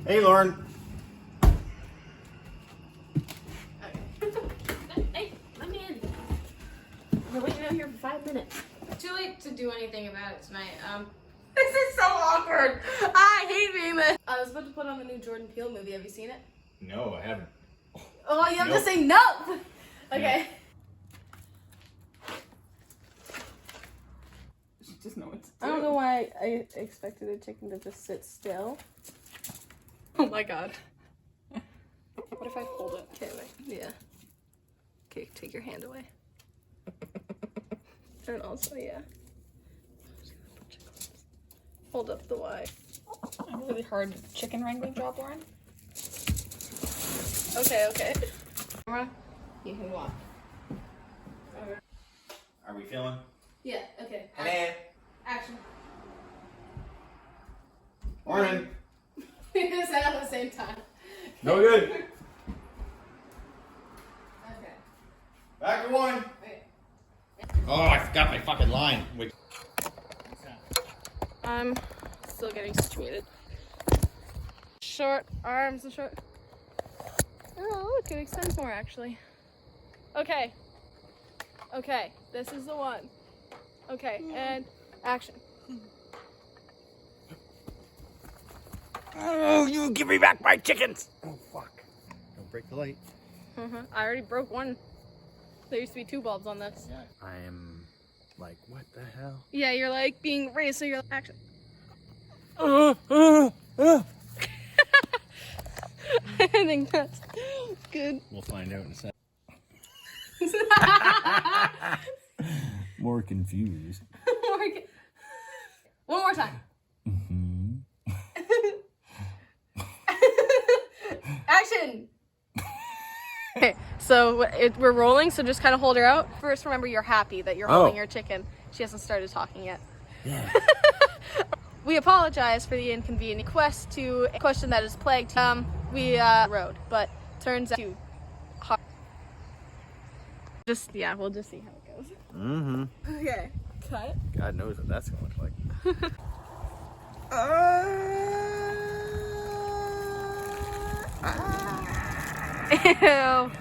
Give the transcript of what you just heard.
Hey, Lauren. Hey, let me in. We're waiting out here for 5 minutes. Too late to do anything about it tonight. This is so awkward. I hate being this. I was about to put on the new Jordan Peele movie. Have you seen it? No, I haven't. Oh, you have Nope. to say no. Okay. She just know what to do. I don't know why I expected a chicken to just sit still. Oh my god. What if I hold it? Okay, wait. Yeah. Okay, take your hand away. And also, yeah. Hold up the Y. A really hard chicken wrangling job, Lauren. Okay, okay. Camera, you can walk. Are we filming? Yeah, okay. Hello. Action. Morning. We just said at the same time. No good. Okay. Back to one. Wait. Oh, I forgot my fucking line. Wait. I'm still getting situated. Short arms and short. Oh, look, it extends more actually. Okay. Okay, this is the one. Okay, and action. Oh, you give me back my chickens. Oh, fuck. Don't break the light. I already broke one. There used to be 2 bulbs on this. Yeah. I am like, what the hell? Yeah, you're like being raised, so you're like, action. I think that's good. We'll find out in a second. More confused. One more time. Action. Okay, so we're rolling, so just kind of hold her out. First, remember you're happy that you're holding your chicken. She hasn't started talking yet. Yeah. We apologize for the inconvenient quest to a question that is plagued. We rode, but turns out hard. Just yeah, we'll just see how it goes. Mm-hmm. Okay, cut. God knows what that's gonna look like. Ew.